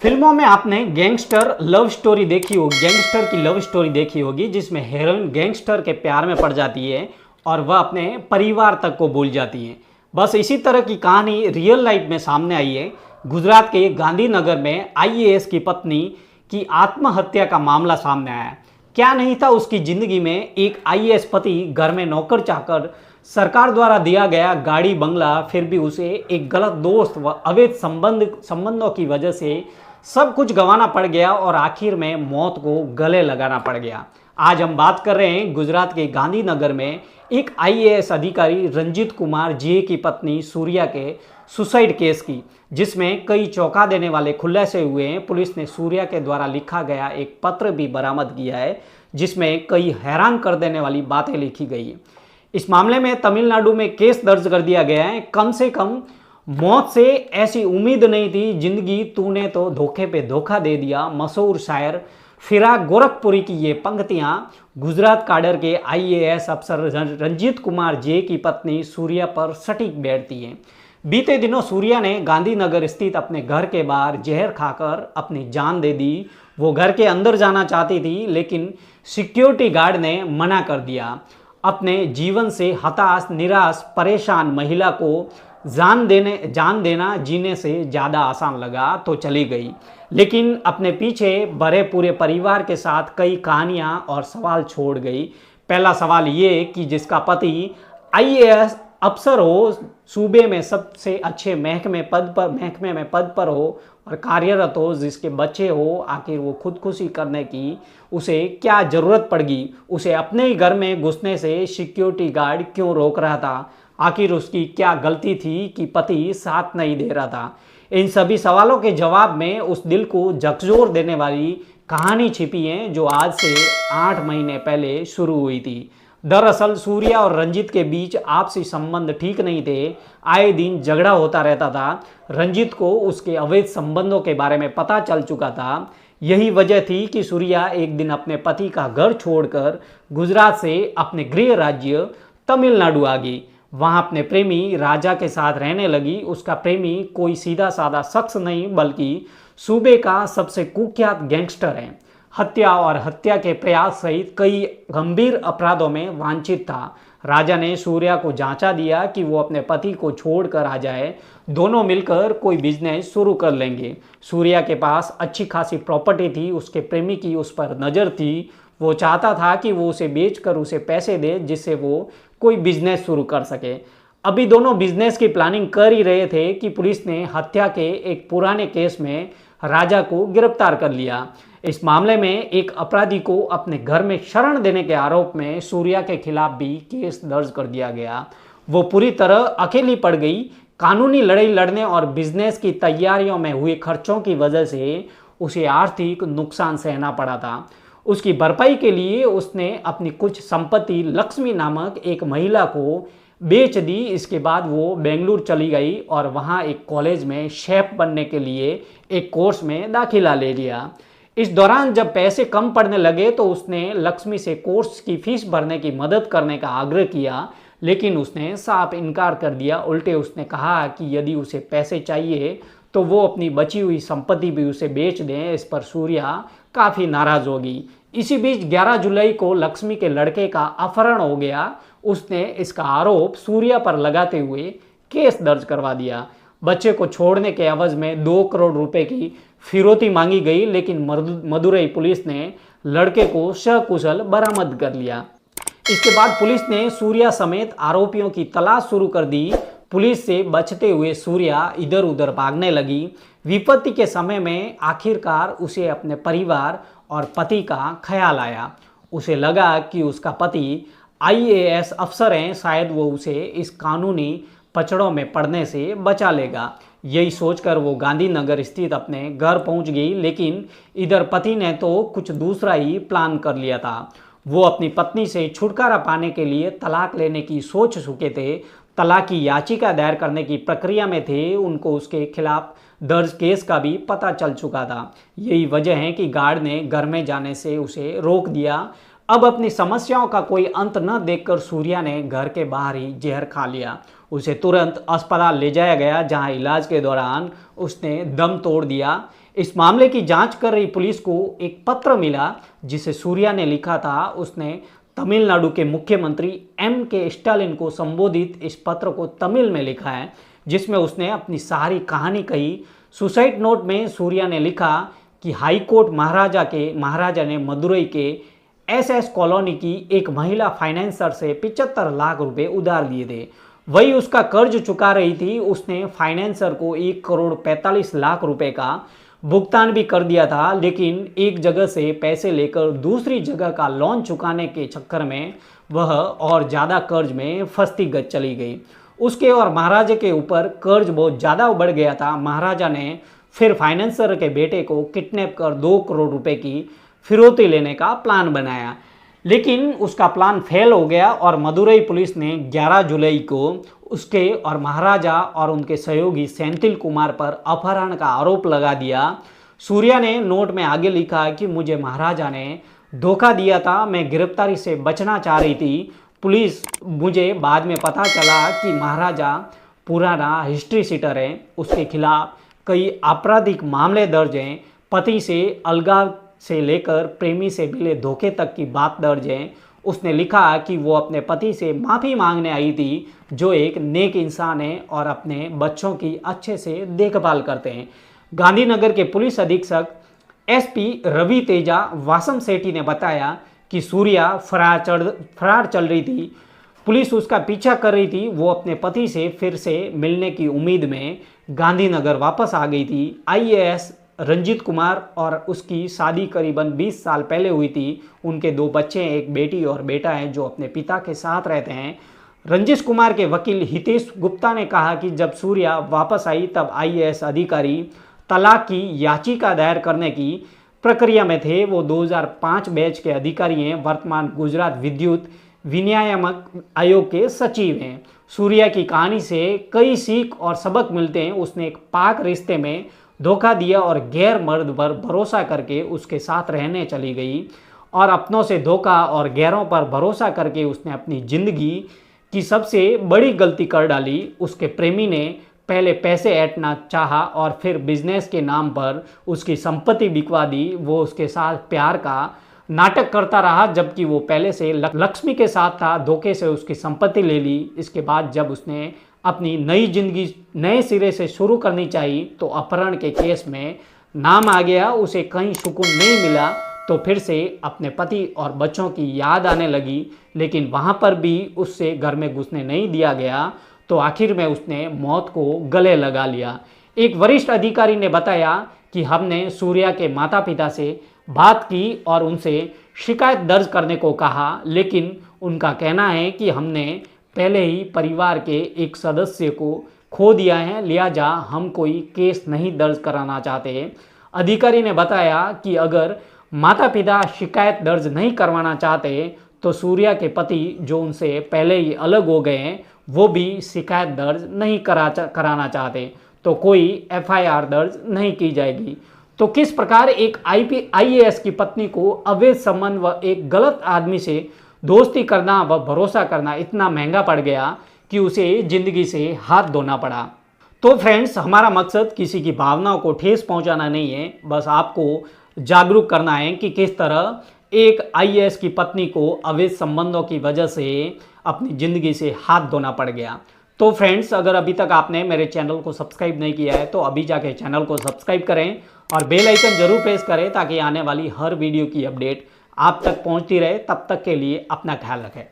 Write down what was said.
फिल्मों में आपने गैंगस्टर लव स्टोरी देखी होगी, गैंगस्टर की लव स्टोरी देखी होगी जिसमें हीरोइन गैंगस्टर के प्यार में पड़ जाती है और वह अपने परिवार तक को भूल जाती है। बस इसी तरह की कहानी रियल लाइफ में सामने आई है। गुजरात के गांधीनगर में आईएएस की पत्नी की आत्महत्या का मामला सामने आया। क्या नहीं था उसकी जिंदगी में। एक आईएएस पति घर में नौकर चाकर, सरकार द्वारा दिया गया गाड़ी बंगला, फिर भी उसे एक गलत दोस्त व अवैध संबंधों की वजह से सब कुछ गंवाना पड़ गया और आखिर में मौत को गले लगाना पड़ गया। आज हम बात कर रहे हैं गुजरात के गांधीनगर में एक आईएएस अधिकारी रंजीत कुमार जी की पत्नी सूर्या के सुसाइड केस की, जिसमें कई चौंका देने वाले खुलासे हुए हैं। पुलिस ने सूर्या के द्वारा लिखा गया एक पत्र भी बरामद किया है जिसमें कई हैरान कर देने वाली बातें लिखी गई है। इस मामले में तमिलनाडु में केस दर्ज कर दिया गया है। कम से कम मौत से ऐसी उम्मीद नहीं थी, जिंदगी तूने तो धोखे पे धोखा दे दिया। मशहूर शायर फिराक गोरखपुरी की ये पंक्तियां गुजरात काडर के आईएएस अफसर रंजीत कुमार जे की पत्नी सूर्या पर सटीक बैठती हैं। बीते दिनों सूर्या ने गांधीनगर स्थित अपने घर के बाहर जहर खाकर अपनी जान दे दी। वो घर के अंदर जाना चाहती थी लेकिन सिक्योरिटी गार्ड ने मना कर दिया। अपने जीवन से हताश, निराश, परेशान महिला को जान देना जीने से ज़्यादा आसान लगा तो चली गई, लेकिन अपने पीछे भरे पूरे परिवार के साथ कई कहानियां और सवाल छोड़ गई। पहला सवाल ये कि जिसका पति आईएएस अफसर हो, सूबे में सबसे अच्छे महकमे में पद पर हो और कार्यरत हो, जिसके बच्चे हो, आखिर वो खुदकुशी करने की उसे क्या ज़रूरत पड़ गई? उसे अपने ही घर में घुसने से सिक्योरिटी गार्ड क्यों रोक रहा था? आखिर उसकी क्या गलती थी कि पति साथ नहीं दे रहा था? इन सभी सवालों के जवाब में उस दिल को झकझोर देने वाली कहानी छिपी है जो आज से 8 महीने पहले शुरू हुई थी। दरअसल सूर्या और रंजीत के बीच आपसी संबंध ठीक नहीं थे। आए दिन झगड़ा होता रहता था। रंजीत को उसके अवैध संबंधों के बारे में पता चल चुका था। यही वजह थी कि सूर्या एक दिन अपने पति का घर छोड़कर गुजरात से अपने गृह राज्य तमिलनाडु आ गई। वहां अपने प्रेमी राजा के साथ रहने लगी। उसका प्रेमी कोई सीधा साधा शख्स नहीं बल्कि सूबे का सबसे कुख्यात गैंगस्टर है। हत्या और हत्या के प्रयास सहित कई गंभीर अपराधों में वांछित था। राजा ने सूर्या को जांचा दिया कि वो अपने पति को छोड़कर आ जाए, दोनों मिलकर कोई बिजनेस शुरू कर लेंगे। सूर्या के पास अच्छी खासी प्रॉपर्टी थी, उसके प्रेमी की उस पर नज़र थी। वो चाहता था कि वो उसे बेचकर उसे पैसे दे जिससे वो कोई बिजनेस शुरू कर सके। अभी दोनों बिजनेस की प्लानिंग कर ही रहे थे कि पुलिस ने हत्या के एक पुराने केस में राजा को गिरफ्तार कर लिया। इस मामले में एक अपराधी को अपने घर में शरण देने के आरोप में सूर्या के खिलाफ भी केस दर्ज कर दिया गया। वो पूरी तरह अकेली पड़ गई। कानूनी लड़ाई लड़ने और बिजनेस की तैयारियों में हुए खर्चों की वजह से उसे आर्थिक नुकसान सहना पड़ा था। उसकी भरपाई के लिए उसने अपनी कुछ संपत्ति लक्ष्मी नामक एक महिला को बेच दी। इसके बाद वो बेंगलुरु चली गई और वहाँ एक कॉलेज में शेफ बनने के लिए एक कोर्स में दाखिला ले लिया। इस दौरान जब पैसे कम पड़ने लगे तो उसने लक्ष्मी से कोर्स की फीस भरने की मदद करने का आग्रह किया, लेकिन उसने साफ इनकार कर दिया। उल्टे उसने कहा कि यदि उसे पैसे चाहिए तो वो अपनी बची हुई संपत्ति भी उसे बेच दें। इस पर सूर्या काफ़ी नाराज़ होगी। इसी बीच 11 जुलाई को लक्ष्मी के लड़के का अपहरण हो गया। उसने इसका आरोप सूर्या पर लगाते हुए केस दर्ज करवा दिया। बच्चे को छोड़ने के एवज में 2 करोड़ रुपए की फिरौती मांगी गई, लेकिन मदुरई पुलिस ने लड़के को सकुशल बरामद कर लिया। इसके बाद पुलिस ने सूर्या समेत आरोपियों की तलाश शुरू कर दी। पुलिस से बचते हुए सूर्या इधर उधर भागने लगी। विपत्ति के समय में आखिरकार उसे अपने परिवार और पति का ख्याल आया। उसे लगा कि उसका पति आईएएस अफसर हैं, शायद वो उसे इस कानूनी पचड़ों में पड़ने से बचा लेगा। यही सोचकर वो गांधीनगर स्थित अपने घर पहुंच गई, लेकिन इधर पति ने तो कुछ दूसरा ही प्लान कर लिया था। वो अपनी पत्नी से छुटकारा पाने के लिए तलाक लेने की सोच चुके थे। तलाक की याचिका दायर करने की प्रक्रिया में थे। उनको उसके खिलाफ दर्ज केस का भी पता चल चुका था। यही वजह है कि गार्ड ने घर में जाने से उसे रोक दिया। अब अपनी समस्याओं का कोई अंत न देखकर सूर्या ने घर के बाहर ही जहर खा लिया। उसे तुरंत अस्पताल ले जाया गया, जहां इलाज के दौरान उसने दम तोड़ दिया। इस मामले की जांच कर रही पुलिस को एक पत्र मिला जिसे सूर्या ने लिखा था। उसने तमिलनाडु के मुख्यमंत्री M.K. स्टालिन को संबोधित इस पत्र को तमिल में लिखा है, जिसमें उसने अपनी सारी कहानी कही। सुसाइड नोट में सूर्या ने लिखा कि हाईकोर्ट महाराजा ने मदुरई के SS कॉलोनी की एक महिला फाइनेंसर से 75 लाख रुपए उधार लिए थे। वही उसका कर्ज चुका रही थी। उसने फाइनेंसर को 1,45,00,000 रुपए का भुगतान भी कर दिया था, लेकिन एक जगह से पैसे लेकर दूसरी जगह का लोन चुकाने के चक्कर में वह और ज़्यादा कर्ज में फंसती चली गई। उसके और महाराजा के ऊपर कर्ज बहुत ज़्यादा बढ़ गया था। महाराजा ने फिर फाइनेंसर के बेटे को किडनैप कर 2 करोड़ रुपए की फिरौती लेने का प्लान बनाया, लेकिन उसका प्लान फेल हो गया और मदुरई पुलिस ने 11 जुलाई को उसके और महाराजा और उनके सहयोगी सेंथिल कुमार पर अपहरण का आरोप लगा दिया। सूर्या ने नोट में आगे लिखा कि मुझे महाराजा ने धोखा दिया था, मैं गिरफ्तारी से बचना चाह रही थी। मुझे बाद में पता चला कि महाराजा पुराना हिस्ट्री सीटर है, उसके खिलाफ कई आपराधिक मामले दर्ज हैं। पति से अलगाव से लेकर प्रेमी से मिले धोखे तक की बात दर्ज है। उसने लिखा कि वो अपने पति से माफ़ी मांगने आई थी, जो एक नेक इंसान है और अपने बच्चों की अच्छे से देखभाल करते हैं। गांधीनगर के पुलिस अधीक्षक SP रवि तेजा वासम सेठी ने बताया कि सूर्या फरार चल रही थी। पुलिस उसका पीछा कर रही थी। वो अपने पति से फिर से मिलने की उम्मीद में गांधीनगर वापस आ गई थी। IAS रंजीत कुमार और उसकी शादी करीबन 20 साल पहले हुई थी। उनके 2 बच्चे हैं, एक बेटी और बेटा है, जो अपने पिता के साथ रहते हैं। रंजीत कुमार के वकील हितेश गुप्ता ने कहा कि जब सूर्या वापस आई तब IAS अधिकारी तलाक की याचिका दायर करने की प्रक्रिया में थे। वो 2005 बैच के अधिकारी हैं। वर्तमान गुजरात विद्युत विनियामक आयोग के सचिव हैं। सूर्या की कहानी से कई सीख और सबक मिलते हैं। उसने एक पाक रिश्ते में धोखा दिया और गैर मर्द पर भरोसा करके उसके साथ रहने चली गई और अपनों से धोखा और गैरों पर भरोसा करके उसने अपनी ज़िंदगी की सबसे बड़ी गलती कर डाली। उसके प्रेमी ने पहले पैसे ऐंठना चाहा और फिर बिजनेस के नाम पर उसकी संपत्ति बिकवा दी। वो उसके साथ प्यार का नाटक करता रहा, जबकि वो पहले से लक्ष्मी के साथ था। धोखे से उसकी संपत्ति ले ली। इसके बाद जब उसने अपनी नई जिंदगी नए सिरे से शुरू करनी चाहिए तो अपहरण के केस में नाम आ गया। उसे कहीं सुकून नहीं मिला तो फिर से अपने पति और बच्चों की याद आने लगी, लेकिन वहाँ पर भी उससे घर में घुसने नहीं दिया गया। तो आखिर में उसने मौत को गले लगा लिया। एक वरिष्ठ अधिकारी ने बताया कि हमने सूर्या के माता पिता से बात की और उनसे शिकायत दर्ज करने को कहा, लेकिन उनका कहना है कि हमने पहले ही परिवार के एक सदस्य को खो दिया है, लिहाजा हम कोई केस नहीं दर्ज कराना चाहते। अधिकारी ने बताया कि अगर माता पिता शिकायत दर्ज नहीं करवाना चाहते तो सूर्या के पति जो उनसे पहले ही अलग हो गए हैं वो भी शिकायत दर्ज नहीं कराना चाहते तो कोई FIR दर्ज नहीं की जाएगी। तो किस प्रकार एक IAS की पत्नी को अवैध संबंध व एक गलत आदमी से दोस्ती करना व भरोसा करना इतना महंगा पड़ गया कि उसे ज़िंदगी से हाथ धोना पड़ा। तो फ्रेंड्स, हमारा मकसद किसी की भावनाओं को ठेस पहुंचाना नहीं है, बस आपको जागरूक करना है कि किस तरह एक IAS की पत्नी को अवैध संबंधों की वजह से अपनी ज़िंदगी से हाथ धोना पड़ गया। तो फ्रेंड्स, अगर अभी तक आपने मेरे चैनल को सब्सक्राइब नहीं किया है तो अभी जाके चैनल को सब्सक्राइब करें और बेल आइकन जरूर प्रेस करें ताकि आने वाली हर वीडियो की अपडेट आप तक पहुंचती रहे। तब तक के लिए अपना ख्याल रखें।